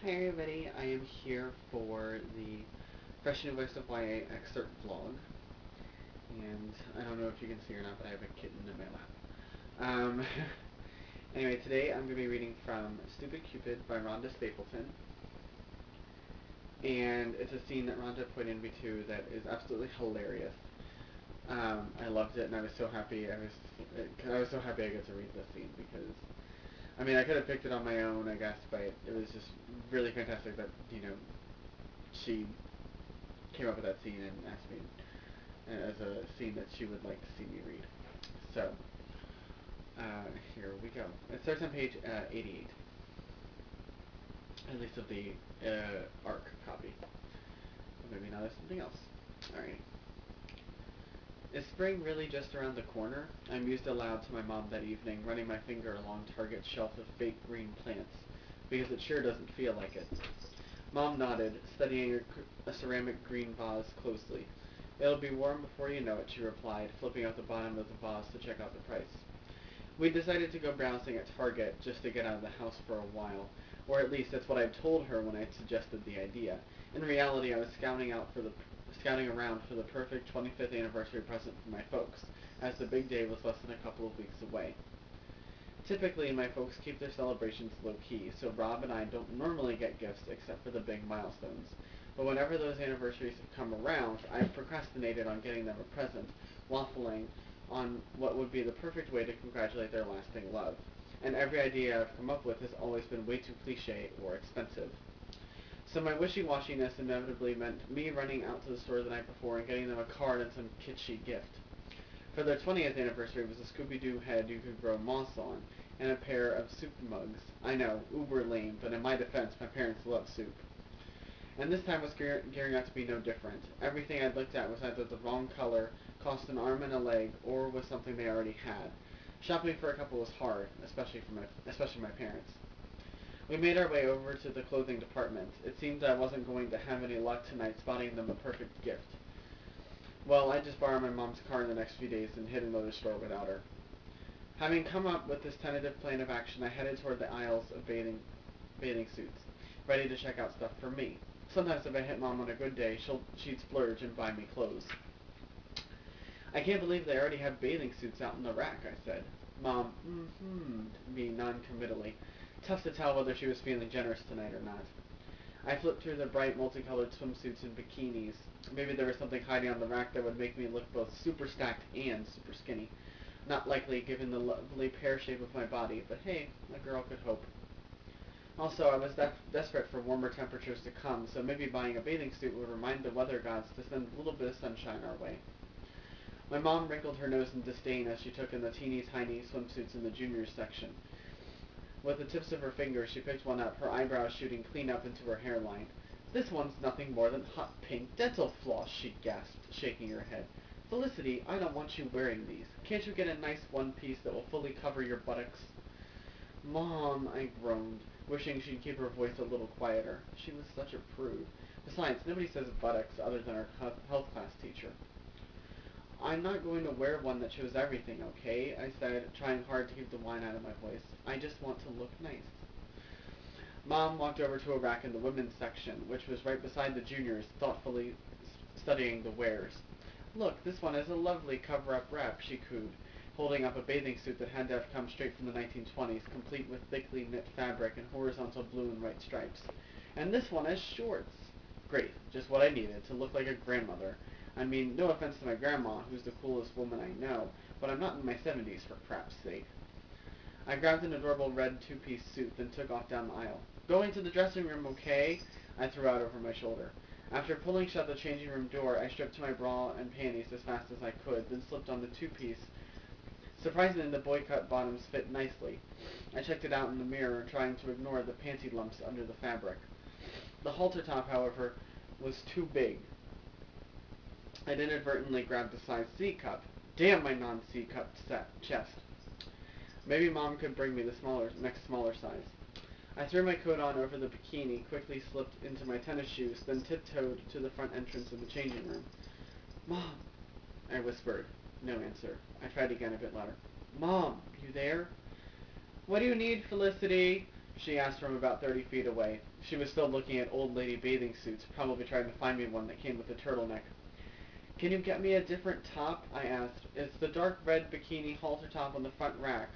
Hi everybody, I am here for the Fresh New Voice of YA Excerpt vlog, and I don't know if you can see or not, but I have a kitten in my lap. Anyway, today I'm going to be reading from Stupid Cupid by Rhonda Stapleton, and it's a scene that Rhonda put in me too that is absolutely hilarious. I loved it, and I was so happy. I was so happy I get to read this scene because I mean I could have picked it on my own, I guess, but it was just really fantastic that she came up with that scene and asked me as a scene that she would like to see me read. So, here we go. It starts on page 88, at least of the ARC copy. Or maybe not as something else. Alright. Is spring really just around the corner? I mused aloud to my mom that evening, running my finger along Target's shelf of fake green plants, because it sure doesn't feel like it. Mom nodded, studying a ceramic green vase closely. It'll be warm before you know it, she replied, flipping out the bottom of the vase to check out the price. We decided to go browsing at Target just to get out of the house for a while, or at least that's what I'd told her when I'd suggested the idea. In reality, I was scouting around for the perfect 25th anniversary present for my folks, as the big day was less than a couple of weeks away. Typically, my folks keep their celebrations low-key, so Rob and I don't normally get gifts except for the big milestones. But whenever those anniversaries have come around, I've procrastinated on getting them a present, waffling on what would be the perfect way to congratulate their lasting love. And every idea I've come up with has always been way too cliché or expensive. So my wishy-washiness inevitably meant me running out to the store the night before and getting them a card and some kitschy gift. For their 20th anniversary was a Scooby-Doo head you could grow moss on, and a pair of soup mugs. I know, uber lame, but in my defense, my parents love soup. And this time was gearing out to be no different. Everything I'd looked at was either the wrong color, cost an arm and a leg, or was something they already had. Shopping for a couple was hard, especially my parents. We made our way over to the clothing department. It seemed I wasn't going to have any luck tonight spotting them a perfect gift. Well, I just borrowed my mom's car in the next few days and hit another store without her. Having come up with this tentative plan of action, I headed toward the aisles of bathing suits, ready to check out stuff for me. Sometimes if I hit Mom on a good day, she'd splurge and buy me clothes. I can't believe they already have bathing suits out in the rack, I said. Mom me non-committally. Tough to tell whether she was feeling generous tonight or not. I flipped through the bright, multicolored swimsuits and bikinis. Maybe there was something hiding on the rack that would make me look both super stacked and super skinny. Not likely, given the lovely pear shape of my body, but hey, a girl could hope. Also, I was desperate for warmer temperatures to come, so maybe buying a bathing suit would remind the weather gods to send a little bit of sunshine our way. My mom wrinkled her nose in disdain as she took in the teeny-tiny swimsuits in the juniors section. With the tips of her fingers, she picked one up, her eyebrows shooting clean up into her hairline. This one's nothing more than hot pink dental floss, she gasped, shaking her head. Felicity, I don't want you wearing these. Can't you get a nice one piece that will fully cover your buttocks? Mom, I groaned, wishing she'd keep her voice a little quieter. She was such a prude. Besides, nobody says buttocks other than our health class teacher. I'm not going to wear one that shows everything, okay? I said, trying hard to keep the whine out of my voice. I just want to look nice. Mom walked over to a rack in the women's section, which was right beside the juniors, thoughtfully studying the wares. Look, this one is a lovely cover-up wrap, she cooed, holding up a bathing suit that had to have come straight from the 1920s, complete with thickly knit fabric and horizontal blue and white stripes. And this one has shorts. Great, just what I needed, to look like a grandmother. I mean, no offense to my grandma, who's the coolest woman I know, but I'm not in my 70s, for crap's sake. I grabbed an adorable red two-piece suit, then took off down the aisle. Going to the dressing room, okay? I threw out over my shoulder. After pulling shut the changing room door, I stripped to my bra and panties as fast as I could, then slipped on the two-piece. Surprisingly, the boy-cut bottoms fit nicely. I checked it out in the mirror, trying to ignore the panty lumps under the fabric. The halter top, however, was too big. I'd inadvertently grabbed a size C cup. Damn my non-C cup chest. Maybe Mom could bring me the next smaller size. I threw my coat on over the bikini, quickly slipped into my tennis shoes, then tiptoed to the front entrance of the changing room. Mom, I whispered. No answer. I tried again a bit louder. Mom, you there? What do you need, Felicity? she asked from about 30 feet away. She was still looking at old lady bathing suits, probably trying to find me one that came with a turtleneck. Can you get me a different top? I asked. It's the dark red bikini halter top on the front rack.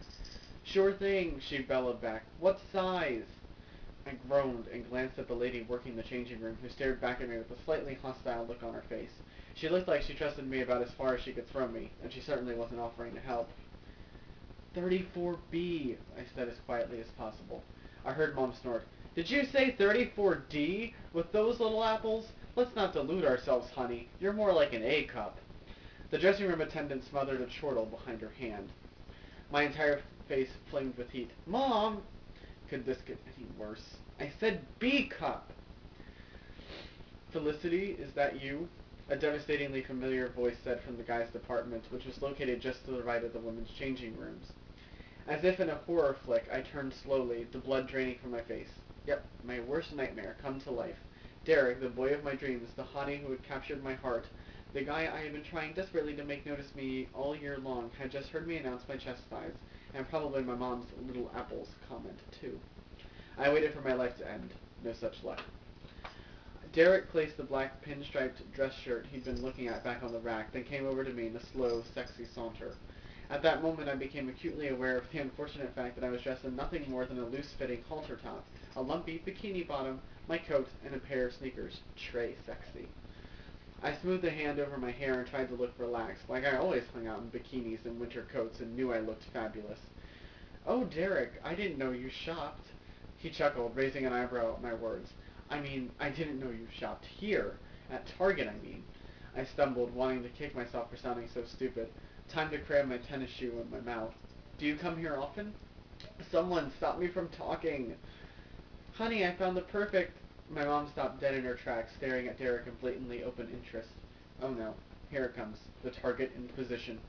Sure thing, she bellowed back. What size? I groaned and glanced at the lady working the changing room, who stared back at me with a slightly hostile look on her face. She looked like she trusted me about as far as she could throw me, and she certainly wasn't offering to help. 34B, I said as quietly as possible. I heard Mom snort. Did you say 34D? With those little apples? Let's not delude ourselves, honey. You're more like an A cup. The dressing room attendant smothered a chortle behind her hand. My entire face flamed with heat. Mom! Could this get any worse? I said B cup! Felicity, is that you? A devastatingly familiar voice said from the guy's department, which was located just to the right of the women's changing rooms. As if in a horror flick, I turned slowly, the blood draining from my face. Yep, my worst nightmare come to life. Derek, the boy of my dreams, the hottie who had captured my heart, the guy I had been trying desperately to make notice me all year long, had just heard me announce my chest size, and probably my mom's little apples comment, too. I waited for my life to end. No such luck. Derek placed the black pinstriped dress shirt he'd been looking at back on the rack, then came over to me in a slow, sexy saunter. At that moment, I became acutely aware of the unfortunate fact that I was dressed in nothing more than a loose-fitting halter top, a lumpy bikini bottom, my coat, and a pair of sneakers. Très sexy. I smoothed a hand over my hair and tried to look relaxed, like I always hung out in bikinis and winter coats and knew I looked fabulous. Oh, Derek, I didn't know you shopped. He chuckled, raising an eyebrow at my words. I mean, I didn't know you shopped here. At Target, I mean. I stumbled, wanting to kick myself for sounding so stupid. Time to cram my tennis shoe in my mouth. Do you come here often? Someone stop me from talking. Honey, I found the perfect... My mom stopped dead in her tracks, staring at Derek in blatantly open interest. Oh no, here it comes. The Target Inquisition.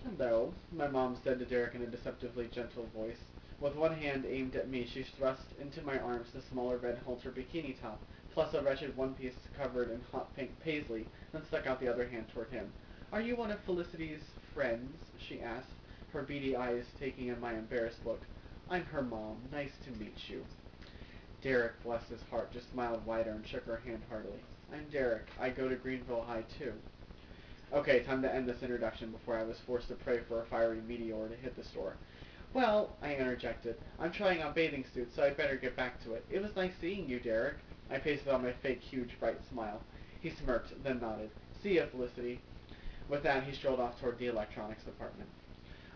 Hello, my mom said to Derek in a deceptively gentle voice. With one hand aimed at me, she thrust into my arms the smaller red halter bikini top, plus a wretched one-piece covered in hot pink paisley, then stuck out the other hand toward him. Are you one of Felicity's friends? She asked, her beady eyes taking in my embarrassed look. I'm her mom. Nice to meet you. Derek, bless his heart, just smiled wider and shook her hand heartily. I'm Derek. I go to Greenville High, too. Okay, time to end this introduction before I was forced to pray for a fiery meteor to hit the store. Well, I interjected, I'm trying on bathing suits, so I'd better get back to it. It was nice seeing you, Derek. I pasted on my fake, huge, bright smile. He smirked, then nodded. See ya, Felicity. With that, he strolled off toward the electronics department.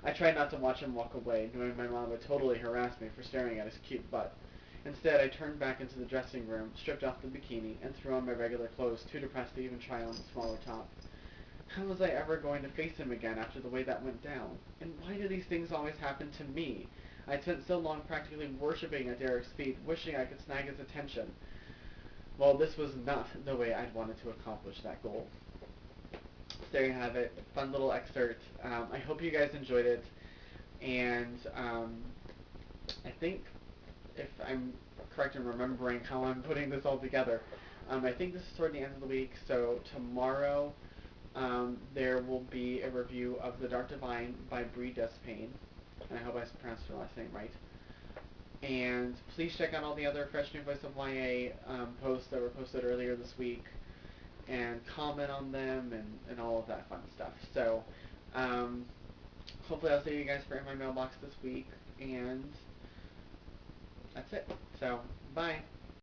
I tried not to watch him walk away, knowing my mom would totally harass me for staring at his cute butt. Instead, I turned back into the dressing room, stripped off the bikini, and threw on my regular clothes, too depressed to even try on the smaller top. How was I ever going to face him again after the way that went down? And why do these things always happen to me? I'd spent so long practically worshipping at Derek's feet, wishing I could snag his attention. Well, this was not the way I'd wanted to accomplish that goal. So there you have it. Fun little excerpt. I hope you guys enjoyed it. And I think, if I'm correct in remembering how I'm putting this all together, I think this is toward the end of the week. So tomorrow there will be a review of The Dark Divine by Brie Despain. And I hope I pronounced her last name right. And please check out all the other Fresh New Voice of YA posts that were posted earlier this week, and comment on them, and all of that fun stuff. So, hopefully I'll see you guys for In My Mailbox this week, and that's it. So, bye.